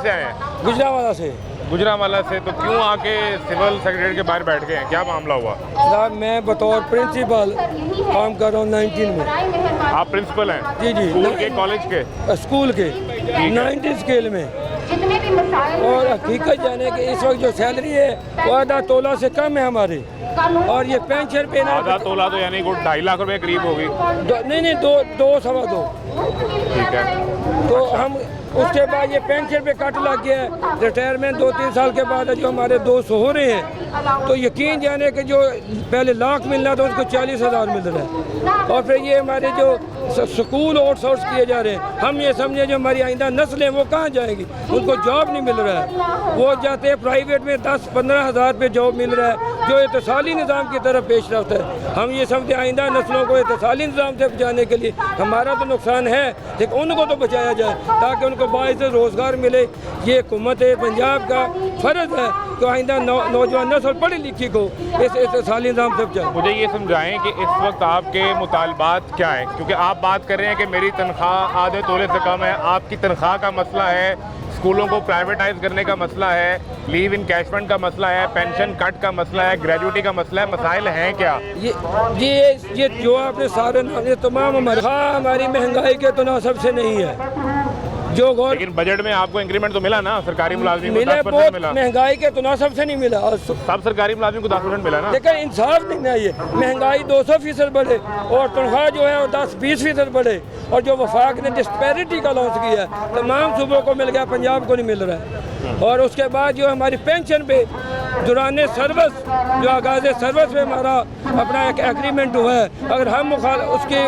से आए हैं? गुजरावाला से। गुजरावाला से। तो क्यों आके सिविल सेक्रेटरी के बाहर बैठ गए हैं, क्या मामला हुआ? साहब मैं बतौर प्रिंसिपल काम कर रहा हूँ 19 में। आप प्रिंसिपल हैं? जी जी। स्कूल के, कॉलेज के? स्कूल के 19 स्केल में। और हकीकत जाने कि इस वक्त जो सैलरी है वो आधा तोला से कम है हमारी, और ये पेंशन पे ना आधा तोला तो यानी 2.5 लाख रुपए करीब होगी। नहीं, दो सवा दो। ठीक है। तो हम उसके बाद ये पेंशन पे कट लग गया है। रिटायरमेंट 2-3 साल के बाद जो हमारे दोस्त हो रहे हैं, तो यकीन जाने कि जो पहले लाख मिल रहा था उसको 40,000 मिल रहा है। और फिर ये हमारे जो स्कूल आउटसोर्स किए जा रहे हैं, हम ये समझे जो हमारी आइंदा नस्लें वो कहाँ जाएंगी, उनको जॉब नहीं मिल रहा है। वो जाते हैं प्राइवेट में 10-15 हज़ार पे जॉब मिल रहा है, जो इत्तेसाली निज़ाम की तरफ पेश रफ्त है। हम ये समझते आइंदा नस्लों को इत्तेसाली निज़ाम से बचाने के लिए हमारा तो नुकसान है, लेकिन उनको तो बचाया जाए ताकि उनको बाइस रोज़गार मिले। ये हुकूमत पंजाब का फ़र्ज़ है कि आइंदा नौजवान नस्ल पढ़ी लिखी को इस इत्तेसाली निज़ाम से बचाए। मुझे ये समझाएं कि इस वक्त आपके मुतालबात क्या हैं, क्योंकि आप बात कर रहे हैं कि मेरी तनख्वाह आधे तोले से कम है, आपकी तनख्वाह का मसला है, स्कूलों को प्राइवेटाइज करने का मसला है, लीव इनकैशमेंट का मसला है, पेंशन कट का मसला है, ग्रेजुएटी का मसला है, मसाइल हैं क्या? ये जो आपने सारे ये तमाम हमारी महंगाई के तनासब से नहीं है। जो लेकिन बजट में आपको इंक्रीमेंट तो मिला ना, सरकारी मुलाजिम को 10% मिला। महंगाई के तनासब से नहीं मिला, और सब सरकारी मुलाजिम को 10% मिला ना। लेकिन इंसाफ नहीं है, ये महंगाई 200% बढ़े और तनख्वाह जो है वो 10-20% बढ़े, और जो वफाक ने डिस्पैरिटी का लॉन्च किया है तमाम सूबों को मिल गया, पंजाब को नहीं मिल रहा है। और उसके बाद जो हमारी पेंशन पे दौरान सर्विस, जो आगाज़ सर्विस में हमारा अपना एक एग्रीमेंट हुआ है, अगर हम उसकी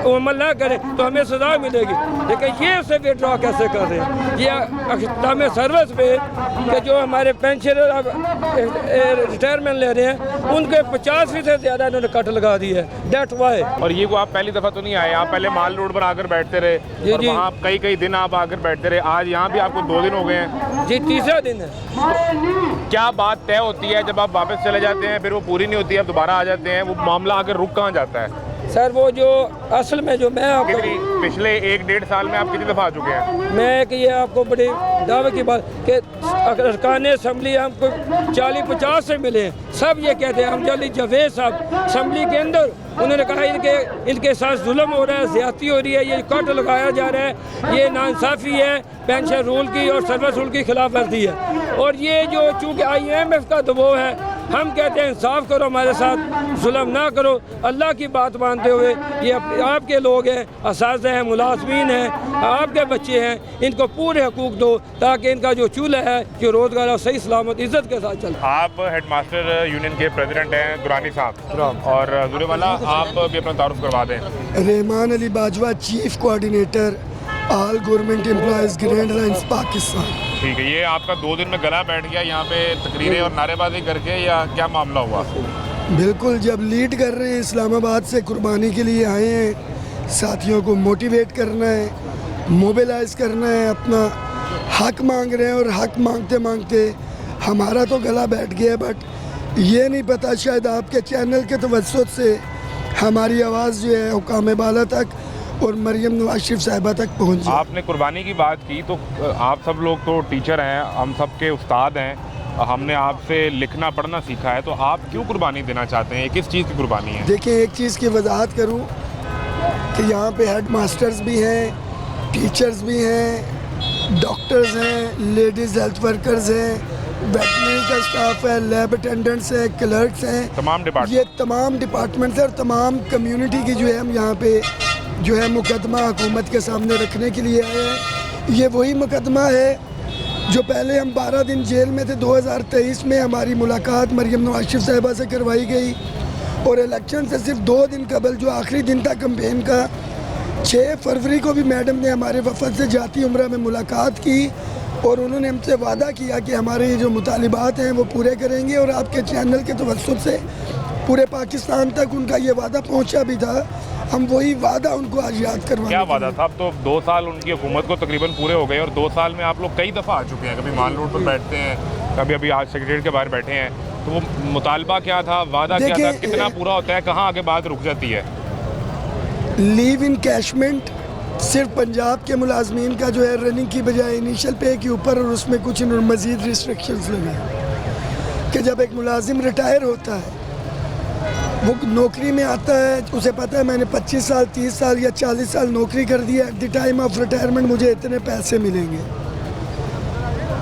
अमल ना करें तो हमें सज़ा मिलेगी। लेकिन ये उससे विड्रॉ कैसे कर रहे हैं, ये अख्ताम सर्विस पे कि जो हमारे पेंशनर रिटायरमेंट ले रहे हैं उनके 50% से ज़्यादा इन्होंने कट लगा दी है। That why. और ये को आप पहली दफ़ा तो नहीं आए, आप पहले माल रोड पर आकर बैठते रहे, जी और जी, वहाँ कई दिन आप आकर बैठते रहे, आज यहाँ भी आपको 2 दिन हो गए हैं जी, तीसरा दिन है। क्या बात तय होती है जब आप वापस चले जाते हैं, फिर वो पूरी नहीं होती है, आप दोबारा आ जाते हैं, वो मामला आकर रुक कहाँ जाता है? सर वो जो असल में जो मैं आपको पिछले 1-1.5 साल में आप कितनी दफ़ा आ चुके हैं? मैं कि ये आपको बड़ी दावे की बात कि अरकान असम्बली हमको 40-50 से मिले, सब ये कहते हैं। हम जल्दी जवेद साहब असम्बली के अंदर उन्होंने कहा इनके साथ जुल्म हो रहा है, ज़्यादती हो रही है, ये कट लगाया जा रहा है, ये नाइंसाफ़ी है, पेंशन रूल की और सर्विस रूल की खिलाफ वर्जी है। और ये जो चूँकि IMF का दबाव है, हम कहते हैं इंसाफ करो, हमारे साथ जुल्म ना करो, अल्लाह की बात मानते हुए। ये आपके लोग हैं, असातिज़ा हैं, मुलाज़मीन हैं, आपके बच्चे हैं, इनको पूरे हकूक़ दो ताकि इनका जो चूल्हा है जो रोज़गार और सही सलामत इज़्ज़त के साथ चले। आप हेड मास्टर यूनियन के प्रेसिडेंट हैं दुरानी साहब, और गुरेवाला आप भी अपना तारुफ करवा दें। Rahman Ali Bajwa, chief coordinator all government employees grand lines Pakistan. ठीक है, ये आपका 2 दिन में गला बैठ गया यहाँ पे तकरीरें और नारेबाजी करके, या क्या मामला हुआ? बिल्कुल, जब लीड कर रहे हैं, इस्लामाबाद से कुर्बानी के लिए आए हैं, साथियों को मोटिवेट करना है, मोबिलाइज़ करना है, अपना हक मांग रहे हैं, और हक मांगते मांगते हमारा तो गला बैठ गया। बट ये नहीं पता शायद आपके चैनल के तवज्जुह से हमारी आवाज़ जो है हुकाम बाला तक और मरियम नवाज शरीफ साहिबा तक पहुँच जाए। आपने कुर्बानी की बात की, तो आप सब लोग तो टीचर हैं, हम सब के उस्ताद हैं, हमने आपसे लिखना पढ़ना सीखा है, तो आप क्यों कुर्बानी देना चाहते हैं? किस चीज़ की कुर्बानी है? देखिए, एक चीज़ की वजाहत करूं कि यहाँ पे हेड मास्टर्स भी हैं, टीचर्स भी हैं, डॉक्टर्स हैं, लेडीज़ हेल्थ वर्कर्स हैं, वेटनरी का स्टाफ है, लैब अटेंडेंट्स हैं, क्लर्क्स हैं, तमाम डिपार्टमेंट, ये तमाम डिपार्टमेंट्स और तमाम कम्युनिटी की जो है हम यहाँ पे जो है मुकदमा हुकूमत के सामने रखने के लिए आए हैं। ये वही मुकदमा है जो पहले हम 12 दिन जेल में थे। 2023 में हमारी मुलाकात मरियम नवाज शरीफ साहिबा से करवाई गई, और इलेक्शन से सिर्फ 2 दिन कबल जो आखिरी दिन था कैंपेन का, 6 फरवरी को भी मैडम ने हमारे वफद से जाती उम्रा में मुलाकात की, और उन्होंने हमसे वादा किया कि हमारे ये जो मुतालिबात हैं वो पूरे करेंगे, और आपके चैनल के तवज्जुह से पूरे पाकिस्तान तक उनका ये वादा पहुंचा भी था। हम वही वादा उनको आज याद करवा। क्या वादा था? अब तो 2 साल उनकी हुकूमत को तकरीबन पूरे हो गए, और 2 साल में आप लोग कई दफ़ा आ चुके हैं, कभी माल रोड पर बैठते हैं, कभी अभी आज सेक्रेटरीट के बाहर बैठे हैं, तो वो मुतालबा क्या था, वादा क्या था, कितना पूरा होता है, कहाँ आगे बात रुक जाती है? लीव इनकैशमेंट صرف پنجاب کے ملازمین کا جو ہے رننگ کی بجائے انیشل پے کے اوپر اور اس میں کچھ مزید ریسٹرکشنز لگے کہ جب ایک ملازم ریٹائر ہوتا ہے وہ نوکری میں آتا ہے, اسے پتہ ہے میں نے 25 سال 30 سال یا 40 سال نوکری کر دی ہے, at the time of retirement مجھے اتنے پیسے ملیں گے.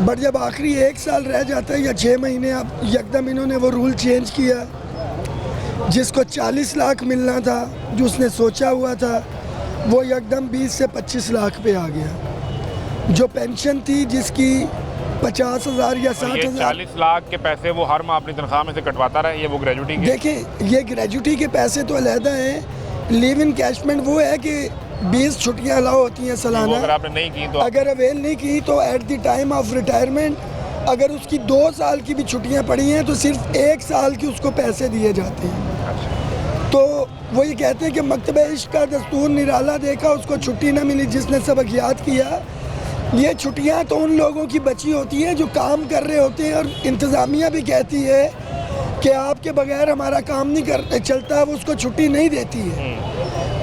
بٹ جب آخری 1 سال رہ جاتا ہے یا 6 مہینے, اب یکدم انہوں نے وہ رول چینج کیا, جس کو 40 لاکھ ملنا تھا جو اس نے سوچا ہوا تھا وہ یکدم 20 سے 25 لاکھ پہ آ گیا. جو پینشن تھی جس کی 50,000 یا 60,000, 40 لاکھ کے پیسے وہ ہر ماہ اپنی تنخواہ میں سے کٹواتا رہا, یہ وہ گریجوٹی کے. دیکھیں یہ گریجوٹی کے پیسے تو علیحدہ ہیں, لیو ان کیشمنٹ وہ ہے کہ 20 چھٹیاں الاؤ ہوتی ہیں سالانہ, اگر آپ نے نہیں کی تو اگر اویل نہیں کی تو at the time of retirement اگر اس کی 2 سال کی بھی چھٹیاں پڑی ہیں تو صرف 1 سال کی اس کو پیسے دیے جاتے ہیں. تو وہ یہ کہتے ہیں کہ مکتب عشق کا دستور نرالا دیکھا, اس کو چھٹی نہ ملی جس نے سبق یاد کیا. یہ چھٹیاں تو ان لوگوں کی بچی ہوتی ہیں جو کام کر رہے ہوتے ہیں, اور انتظامیہ بھی کہتی ہے کہ آپ کے بغیر ہمارا کام نہیں چلتا, وہ اس کو چھٹی نہیں دیتی ہے.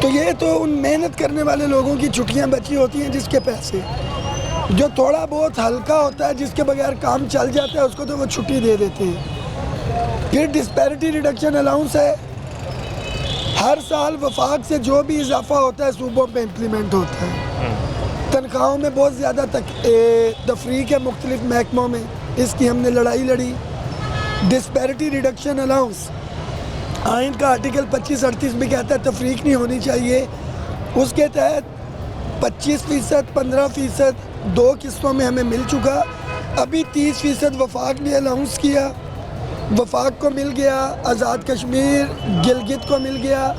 تو یہ تو ان محنت کرنے والے لوگوں کی چھٹیاں بچی ہوتی ہیں جس کے پیسے, جو تھوڑا بہت ہلکا ہوتا ہے جس کے بغیر کام چل جاتا ہے اس کو تو وہ چھٹی دے دیتے ہیں. پھر ڈسپیرٹی ریڈکشن الاؤنس ہے, ہر سال وفاق سے جو بھی اضافہ ہوتا ہے صوبوں پہ امپلیمنٹ ہوتا ہے. تنخواہوں میں بہت زیادہ تفریق ہے مختلف محکموں میں, اس کی ہم نے لڑائی لڑی. ڈسپیرٹی ریڈکشن الاؤنس آئین کا آرٹیکل 25-38 میں کہتا ہے تفریق نہیں ہونی چاہیے, اس کے تحت 25%, 15% 2 قسطوں میں ہمیں مل چکا. ابھی 30% وفاق نے الاؤنس کیا, وفاق کو مل گیا, آزاد کشمیر گلگت کو مل گیا,